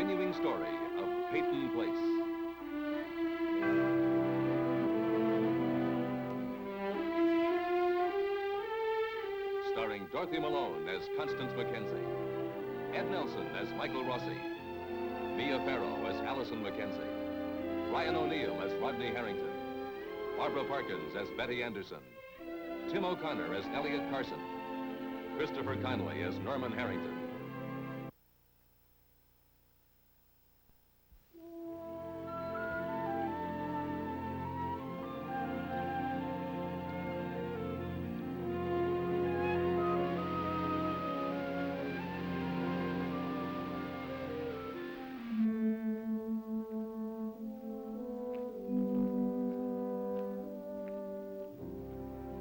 continuing story of Peyton Place. Starring Dorothy Malone as Constance Mackenzie, Ed Nelson as Michael Rossi, Mia Farrow as Allison Mackenzie, Ryan O'Neill as Rodney Harrington, Barbara Parkins as Betty Anderson, Tim O'Connor as Elliot Carson, Christopher Conley as Norman Harrington.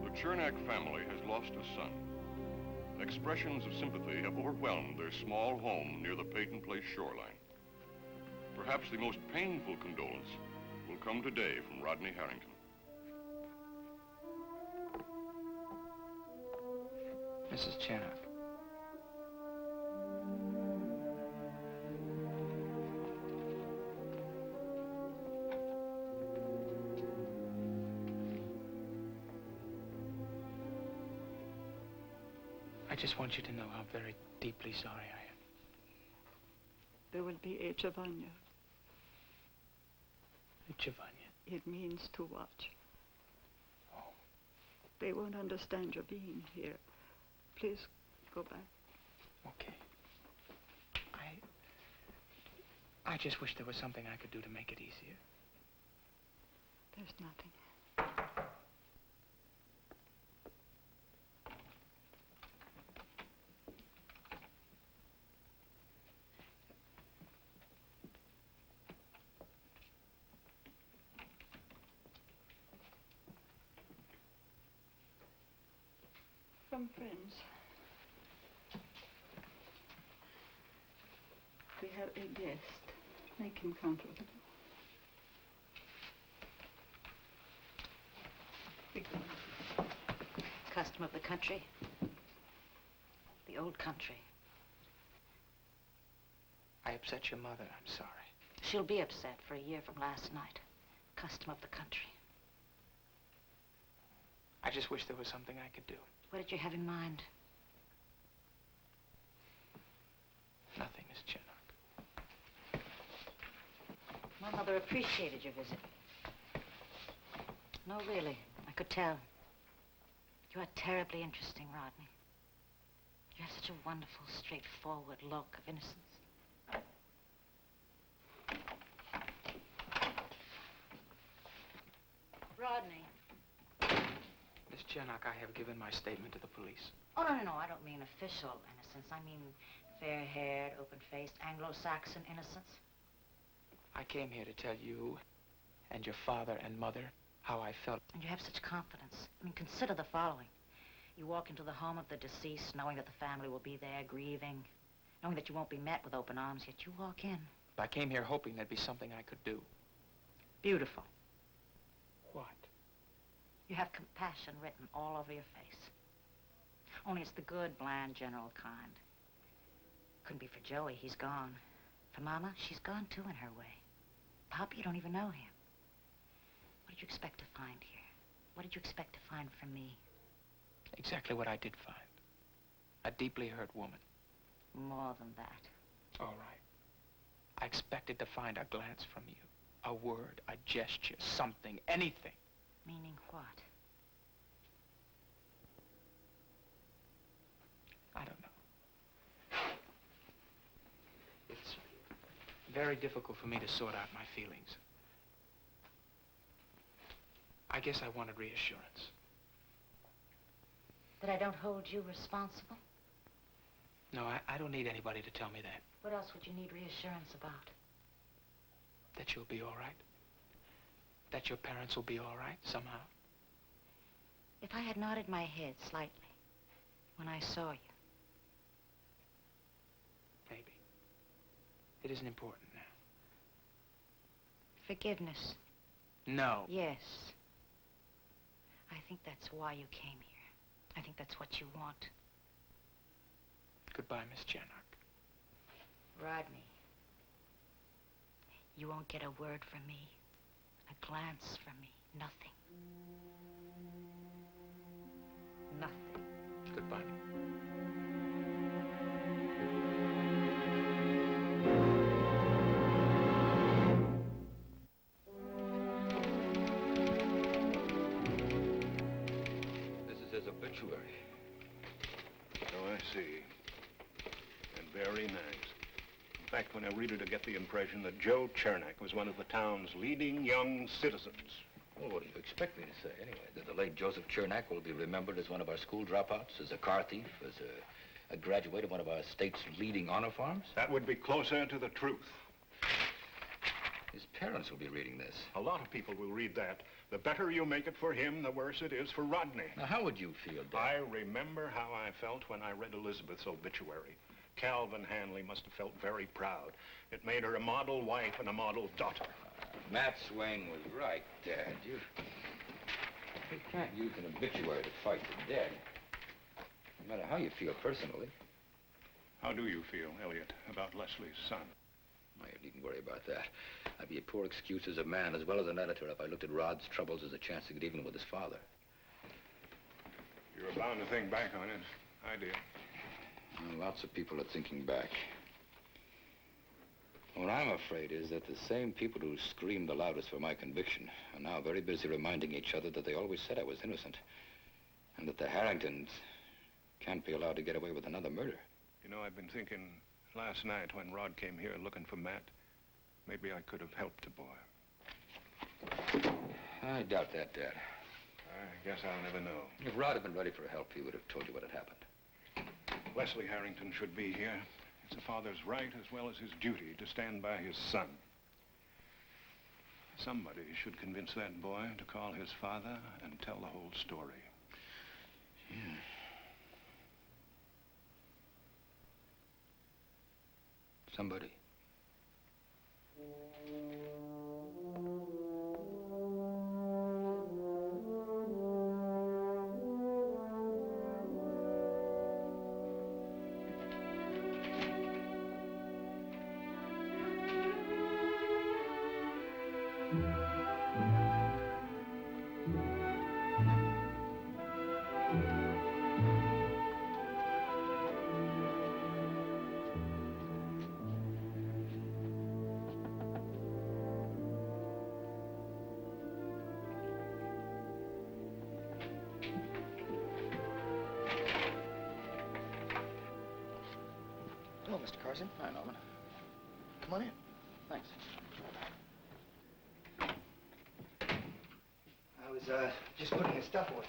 The Chernak family has lost a son. Expressions of sympathy have overwhelmed their small home near the Peyton Place shoreline. Perhaps the most painful condolence will come today from Rodney Harrington. Mrs. Chernak. I just want you to know how very deeply sorry I am. There will be a Giovanni. Giovanni. It means to watch. Oh. They won't understand your being here. Please go back. Okay. I just wish there was something I could do to make it easier. There's nothing. From friends. We have a guest. Make him comfortable. Custom of the country. The old country. I upset your mother. I'm sorry. She'll be upset for a year from last night. Custom of the country. I just wish there was something I could do. What did you have in mind? Nothing, Miss Chernak. My mother appreciated your visit. No, really. I could tell. You are terribly interesting, Rodney. You have such a wonderful, straightforward look of innocence. Rodney. Miss Chernak, I have given my statement to the police. Oh, no. I don't mean official innocence. I mean fair-haired, open-faced, Anglo-Saxon innocence. I came here to tell you and your father and mother how I felt. And you have such confidence. I mean, consider the following. You walk into the home of the deceased knowing that the family will be there grieving, knowing that you won't be met with open arms, yet you walk in. I came here hoping there'd be something I could do. Beautiful. What? You have compassion written all over your face. Only it's the good, bland, general kind. Couldn't be for Joey, he's gone. For Mama, she's gone too in her way. Pop, you don't even know him. What did you expect to find here? What did you expect to find from me? Exactly what I did find. A deeply hurt woman. More than that. All right. I expected to find a glance from you. A word, a gesture, something, anything. Meaning what? I don't know. It's very difficult for me to sort out my feelings. I guess I wanted reassurance. That I don't hold you responsible? No, I don't need anybody to tell me that. What else would you need reassurance about? That you'll be all right. That your parents will be all right somehow. If I had nodded my head slightly when I saw you. Maybe. It isn't important now. Forgiveness. No. Yes. I think that's why you came here. I think that's what you want. Goodbye, Miss Chernak. Rodney, You won't get a word from me, a glance from me, nothing. Nothing. Goodbye. This is his obituary. Oh, I see. And very nice. In fact, when I read it, I get the impression that Joe Chernak was one of the town's leading young citizens. Well, what do you expect me to say, anyway? That the late Joseph Chernak will be remembered as one of our school dropouts, as a car thief, as a graduate of one of our state's leading honor farms? That would be closer to the truth. His parents will be reading this. A lot of people will read that. The better you make it for him, the worse it is for Rodney. Now, how would you feel, Dad? I remember how I felt when I read Elizabeth's obituary. Calvin Hanley must have felt very proud. It made her a model wife and a model daughter. Matt Swain was right, Dad. You can't use an obituary to fight the dead. No matter how you feel personally. How do you feel, Elliot, about Leslie's son? Oh, you needn't worry about that. I'd be a poor excuse as a man as well as an editor if I looked at Rod's troubles as a chance to get even with his father. You were bound to think back on it. I did. Well, lots of people are thinking back. What I'm afraid is that the same people who screamed the loudest for my conviction are now very busy reminding each other that they always said I was innocent, and that the Harringtons can't be allowed to get away with another murder. You know, I've been thinking last night when Rod came here looking for Matt, maybe I could have helped the boy. I doubt that, Dad. I guess I'll never know. If Rod had been ready for help, he would have told you what had happened. Leslie Harrington should be here. It's a father's right as well as his duty to stand by his son. Somebody should convince that boy to call his father and tell the whole story. Yeah. Somebody. Hello, Mr. Carson. Hi, Norman. Come on in. Thanks. I was, just putting his stuff away.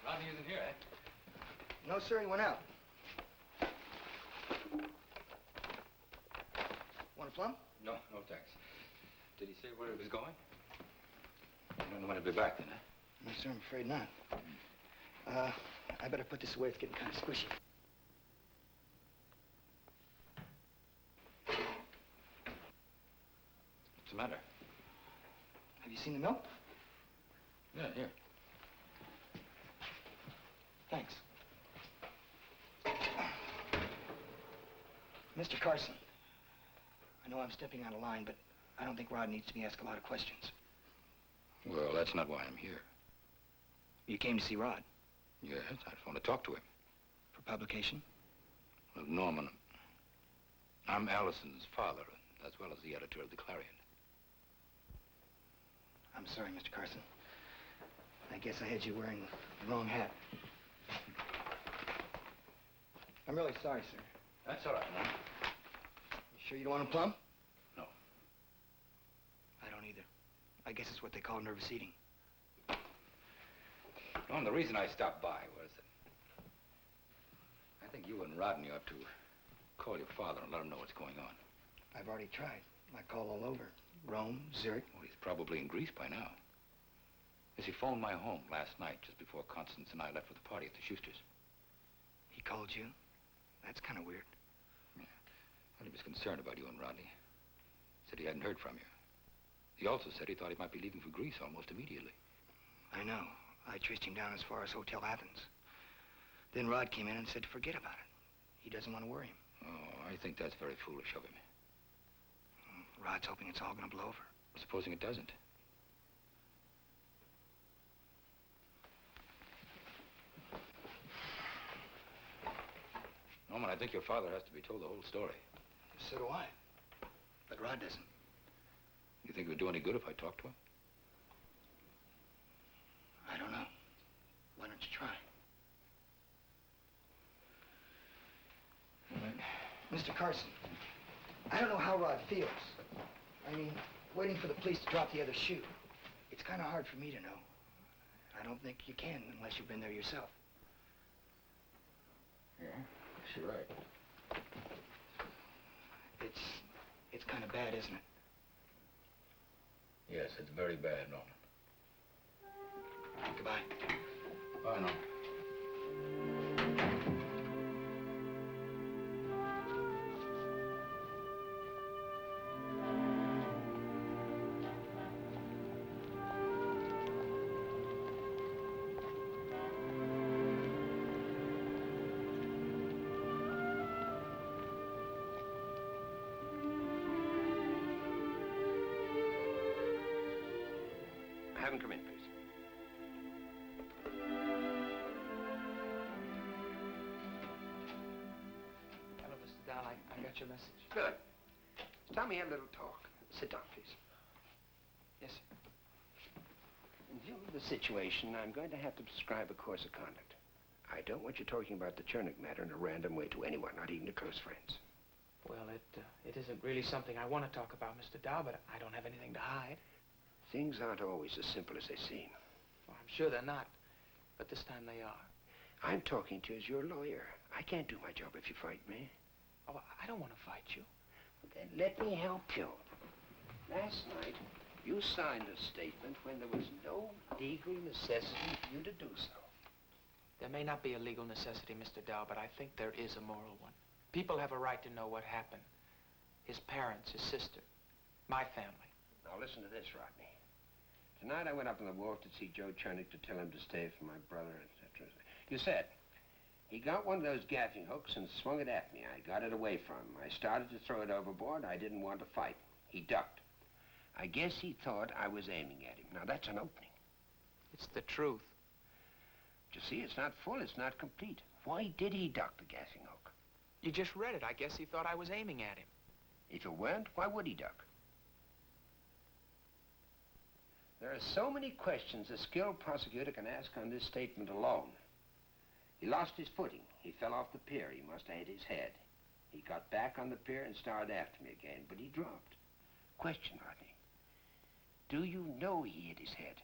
Rodney isn't here, eh? No, sir, he went out. Want a plum? No, no thanks. Did he say where he was going? I don't know when he'll be back then, eh? No, sir, I'm afraid not. I better put this away. It's getting kind of squishy. What's the matter? Have you seen the milk? Yeah, here. Thanks. Mr. Carson, I know I'm stepping out of line, but I don't think Rod needs to be asked a lot of questions. Well, that's not why I'm here. You came to see Rod? Yes, I just want to talk to him. For publication? Well, Norman, I'm Allison's father, as well as the editor of the Clarion. I'm sorry, Mr. Carson. I guess I had you wearing the wrong hat. I'm really sorry, sir. That's all right, man. You sure you don't want a plum? No. I don't either. I guess it's what they call nervous eating. Norman, the reason I stopped by was that I think you and Rodney ought to call your father and let him know what's going on. I've already tried. I called all over. Rome, Zurich. Well, he's probably in Greece by now. Yes, he phoned my home last night, just before Constance and I left for the party at the Schuster's. He called you? That's kind of weird. Yeah. Well, he was concerned about you and Rodney. Said he hadn't heard from you. He also said he thought he might be leaving for Greece almost immediately. I know. I traced him down as far as Hotel Athens. Then Rod came in and said to forget about it. He doesn't want to worry him. Oh, I think that's very foolish of him. Rod's hoping it's all gonna blow over. Supposing it doesn't. Norman, I think your father has to be told the whole story. So do I. But Rod doesn't. You think it would do any good if I talked to him? I don't know. Why don't you try? Mr. Carson, I don't know how Rod feels. I mean, waiting for the police to drop the other shoe. It's kind of hard for me to know. I don't think you can unless you've been there yourself. Yeah, you're right. It's kind of bad, isn't it? Yes, it's very bad, Norman. Goodbye. Bye, Norman. Have him come in, please. Hello, Mr. Dahl. I got your message. Good. Tell me a little talk. Sit down, please. Yes, sir. In view of the situation, I'm going to have to prescribe a course of conduct. I don't want you talking about the Chernak matter in a random way to anyone, not even to close friends. Well, it isn't really something I want to talk about, Mr. Dahl, but I don't have anything to hide. Things aren't always as simple as they seem. Well, I'm sure they're not, but this time they are. I'm talking to you as your lawyer. I can't do my job if you fight me. Oh, I don't want to fight you. Then let me help you. Last night, you signed a statement when there was no legal necessity for you to do so. There may not be a legal necessity, Mr. Dahl, but I think there is a moral one. People have a right to know what happened. His parents, his sister, my family. Now listen to this, Rodney. Tonight I went up on the wharf to see Joe Chernak to tell him to stay for my brother, etc. You said, he got one of those gaffing hooks and swung it at me. I got it away from him. I started to throw it overboard. I didn't want to fight. He ducked. I guess he thought I was aiming at him. Now that's an opening. It's the truth. But you see, it's not full, it's not complete. Why did he duck the gaffing hook? You just read it. I guess he thought I was aiming at him. If it weren't, why would he duck? There are so many questions a skilled prosecutor can ask on this statement alone. He lost his footing. He fell off the pier. He must have hit his head. He got back on the pier and started after me again, but he dropped. Question, Rodney. Do you know he hit his head?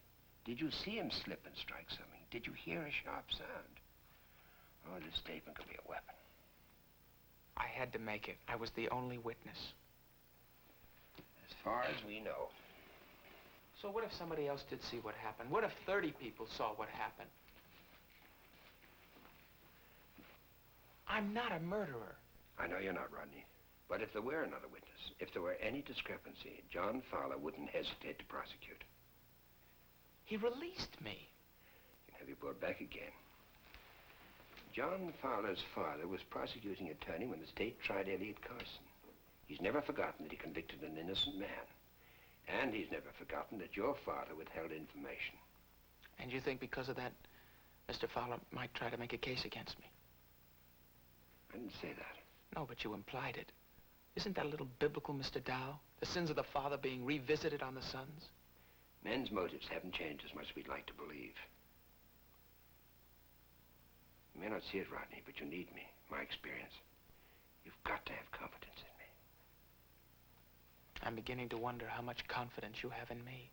Did you see him slip and strike something? Did you hear a sharp sound? Oh, this statement could be a weapon. I had to make it. I was the only witness. As far as we know. So what if somebody else did see what happened? What if 30 people saw what happened? I'm not a murderer. I know you're not, Rodney. But if there were another witness, if there were any discrepancy, John Fowler wouldn't hesitate to prosecute. He released me. And have you brought back again? John Fowler's father was prosecuting attorney when the state tried Elliot Carson. He's never forgotten that he convicted an innocent man. And he's never forgotten that your father withheld information. And you think because of that, Mr. Fowler might try to make a case against me? I didn't say that. No, but you implied it. Isn't that a little biblical, Mr. Dow? The sins of the father being revisited on the sons? Men's motives haven't changed as much as we'd like to believe. You may not see it, Rodney, but you need me, my experience. You've got to have confidence in me. I'm beginning to wonder how much confidence you have in me.